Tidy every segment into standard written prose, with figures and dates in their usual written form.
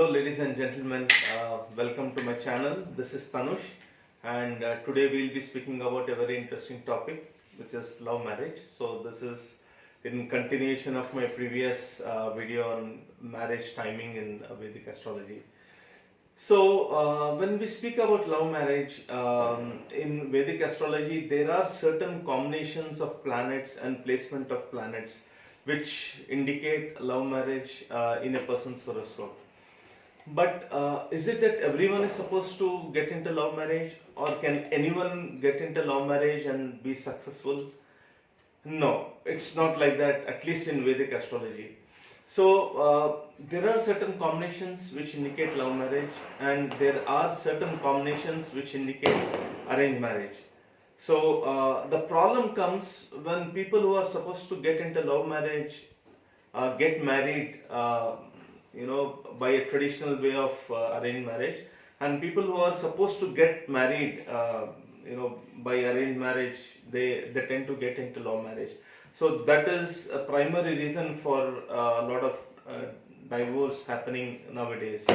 Hello ladies and gentlemen, welcome to my channel. This is Tanush, and today we'll be speaking about a very interesting topic, which is love marriage. So this is in continuation of my previous video on marriage timing in Vedic astrology. So when we speak about love marriage in Vedic astrology, there are certain combinations of planets and placement of planets which indicate love marriage in a person's horoscope. But is it that everyone is supposed to get into love marriage, or can anyone get into love marriage and be successful? No, it's not like that, at least in Vedic astrology. So there are certain combinations which indicate love marriage, and there are certain combinations which indicate arranged marriage. So the problem comes when people who are supposed to get into love marriage get married, by a traditional way of arranged marriage, and people who are supposed to get married, by arranged marriage, they tend to get into love marriage. So that is a primary reason for a lot of divorce happening nowadays.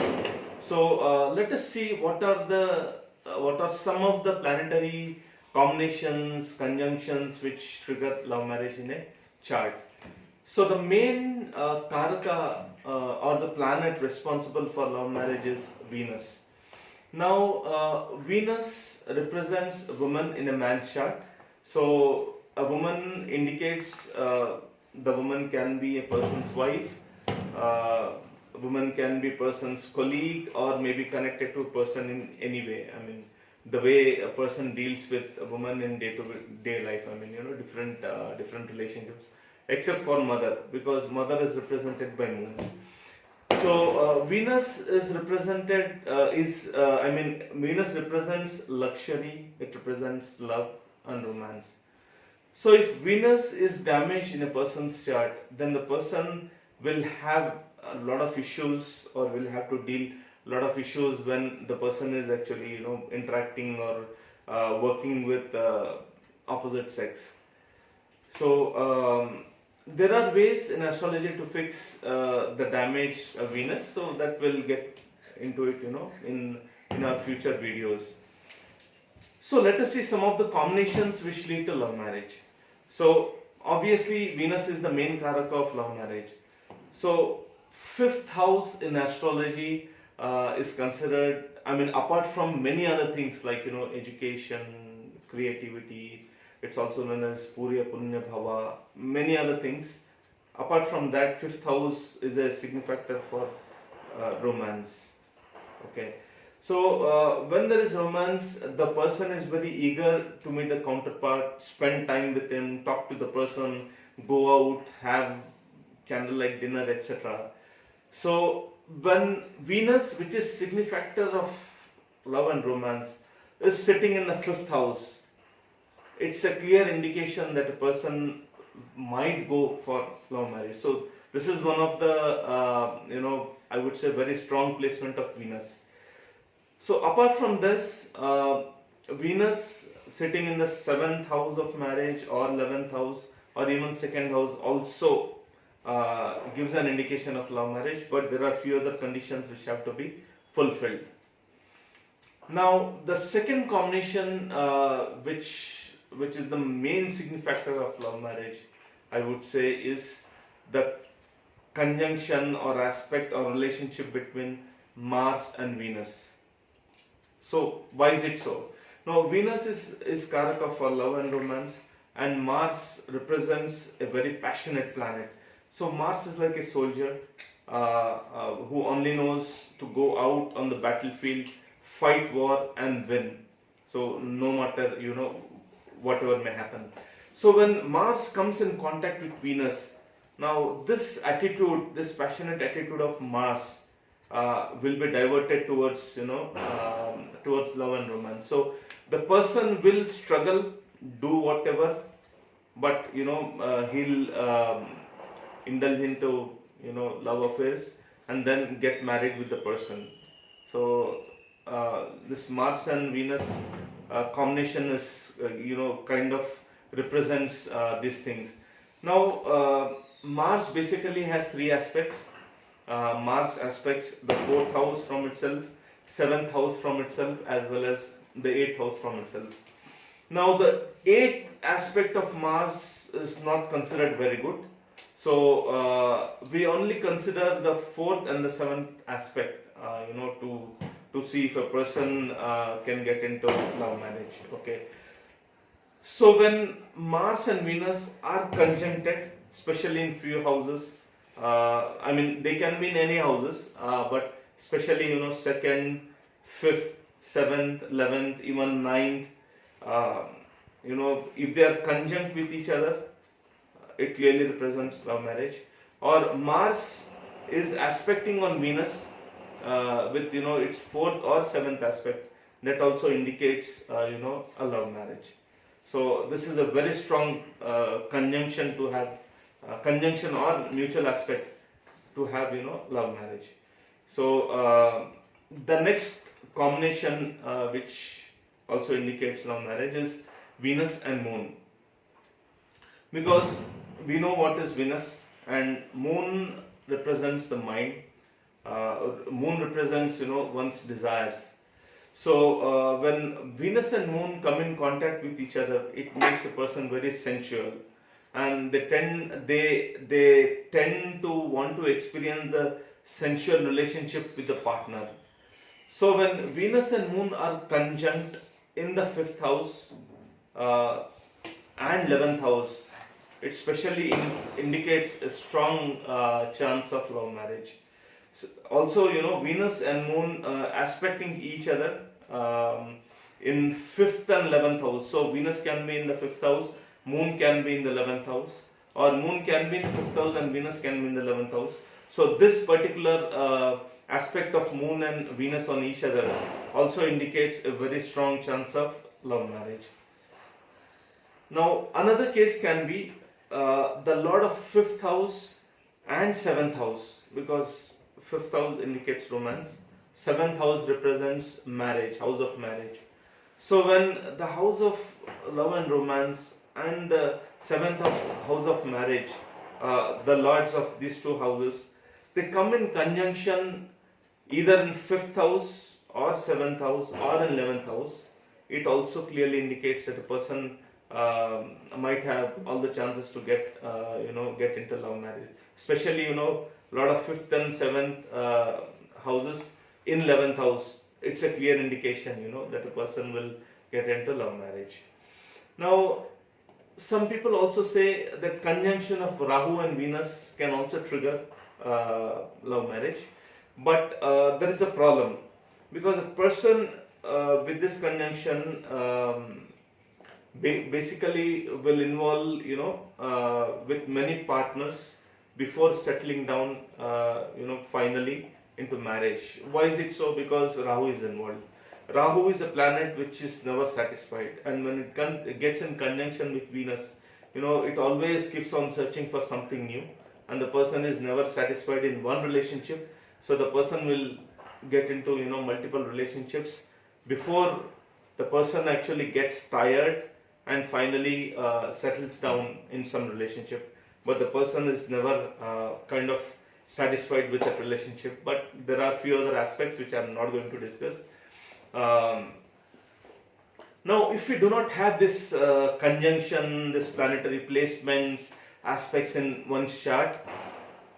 So let us see what are some of the planetary combinations, conjunctions which trigger love marriage in a chart. So the main Karaka or the planet responsible for love marriage is Venus. Now Venus represents a woman in a man's chart. So a woman indicates the woman can be a person's wife, a woman can be a person's colleague, or maybe connected to a person in any way. I mean, the way a person deals with a woman in day-to-day life. I mean, different relationships, except for mother, because mother is represented by moon. So Venus is represented Venus represents luxury, it represents love and romance. So if Venus is damaged in a person's chart, then the person will have a lot of issues, or will have to deal a lot of issues when the person is actually interacting or working with opposite sex. So there are ways in astrology to fix the damaged Venus, so that we'll get into it in our future videos. So let us see some of the combinations which lead to love marriage. So obviously Venus is the main karaka of love marriage. So fifth house in astrology is considered, apart from many other things like education, creativity, it's also known as Purya Punya Bhava, many other things. Apart from that, fifth house is a signifactor for romance. Okay. So when there is romance, the person is very eager to meet the counterpart, spend time with him, talk to the person, go out, have candlelight dinner, etc. So when Venus, which is signifactor of love and romance, is sitting in the fifth house, it's a clear indication that a person might go for love marriage. So this is one of the I would say very strong placement of Venus. So apart from this, Venus sitting in the 7th house of marriage, or 11th house, or even 2nd house also gives an indication of love marriage, but there are few other conditions which have to be fulfilled. Now the second combination which is the main signifactor of love marriage, I would say, is the conjunction or aspect or relationship between Mars and Venus. So why is it so? Now Venus is karaka for love and romance, and Mars represents a very passionate planet. So Mars is like a soldier who only knows to go out on the battlefield, fight war and win. So no matter whatever may happen. So when Mars comes in contact with Venus, now this attitude, this passionate attitude of Mars will be diverted towards towards love and romance. So the person will struggle, do whatever, but he'll indulge into love affairs and then get married with the person. So this Mars and Venus combination is kind of represents these things. Now Mars basically has three aspects. Mars aspects the 4th house from itself, 7th house from itself, as well as the 8th house from itself. Now the 8th aspect of Mars is not considered very good. So we only consider the 4th and the 7th aspect, to see if a person can get into love marriage. Okay. So when Mars and Venus are conjuncted, especially in few houses, they can be in any houses, but especially 2nd, 5th, 7th, 11th, even 9th, if they are conjunct with each other, it clearly represents love marriage. Or Mars is aspecting on Venus with its 4th or 7th aspect, that also indicates a love marriage. So this is a very strong conjunction to have, conjunction or mutual aspect to have love marriage. So the next combination which also indicates love marriage is Venus and Moon, because we know what is Venus, and Moon represents the mind. Moon represents one's desires. So when Venus and Moon come in contact with each other, it makes a person very sensual, and they tend to want to experience the sensual relationship with the partner. So when Venus and Moon are conjunct in the 5th house and 11th house, it especially indicates a strong chance of love marriage. So also, Venus and Moon aspecting each other in 5th and 11th house. So Venus can be in the 5th house, Moon can be in the 11th house, or Moon can be in the 5th house and Venus can be in the 11th house. So this particular aspect of Moon and Venus on each other also indicates a very strong chance of love marriage. Now another case can be the Lord of 5th house and 7th house, because 5th house indicates romance, 7th house represents marriage, house of marriage. So when the house of love and romance and the 7th house of marriage, the lords of these two houses, they come in conjunction either in 5th house or 7th house or in 11th house, it also clearly indicates that a person might have all the chances to get into love marriage. Especially lot of 5th and 7th houses in 11th house, it's a clear indication that a person will get into love marriage. Now some people also say that conjunction of Rahu and Venus can also trigger love marriage, but there is a problem, because a person with this conjunction basically will involve with many partners before settling down finally into marriage. Why is it so? Because Rahu is involved. Rahu is a planet which is never satisfied, and when it gets in conjunction with Venus, it always keeps on searching for something new, and the person is never satisfied in one relationship. So the person will get into multiple relationships before the person actually gets tired and finally settles down in some relationship. But the person is never kind of satisfied with that relationship. But there are few other aspects which I am not going to discuss. Now if we do not have this conjunction, this planetary placements, aspects in one's chart,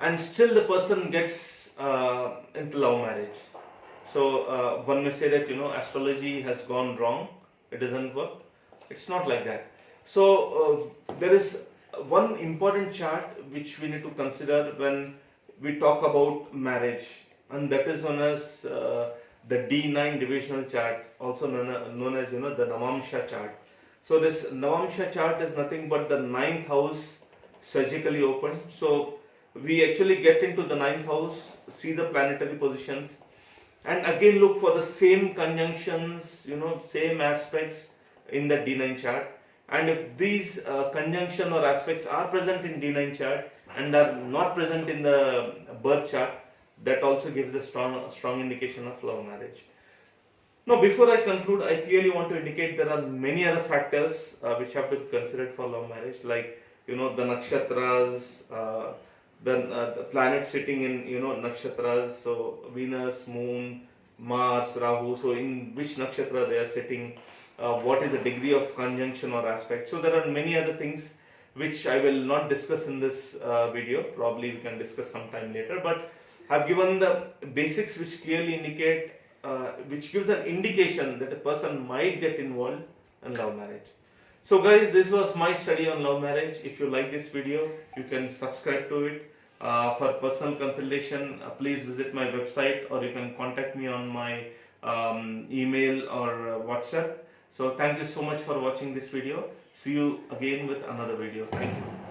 and still the person gets into love marriage, so one may say that astrology has gone wrong, it doesn't work. It's not like that. So there is one important chart which we need to consider when we talk about marriage, and that is known as the D9 divisional chart, also known as the Navamsha chart. So this Navamsha chart is nothing but the 9th house surgically opened. So we actually get into the 9th house, see the planetary positions, and again look for the same conjunctions, same aspects in the D9 chart. And if these conjunction or aspects are present in D9 chart and are not present in the birth chart, that also gives a strong indication of love marriage. Now before I conclude, I clearly want to indicate there are many other factors which have to be considered for love marriage, like the nakshatras, then the planets sitting in nakshatras, so Venus, Moon, Mars, Rahu, so in which nakshatra they are sitting, what is the degree of conjunction or aspect. So there are many other things which I will not discuss in this video. Probably we can discuss sometime later, but I've given the basics which clearly indicate, which gives an indication that a person might get involved in love marriage. So guys, this was my study on love marriage. If you like this video, you can subscribe to it. For personal consultation, please visit my website, or you can contact me on my email or WhatsApp. So thank you so much for watching this video. See you again with another video. Thank you.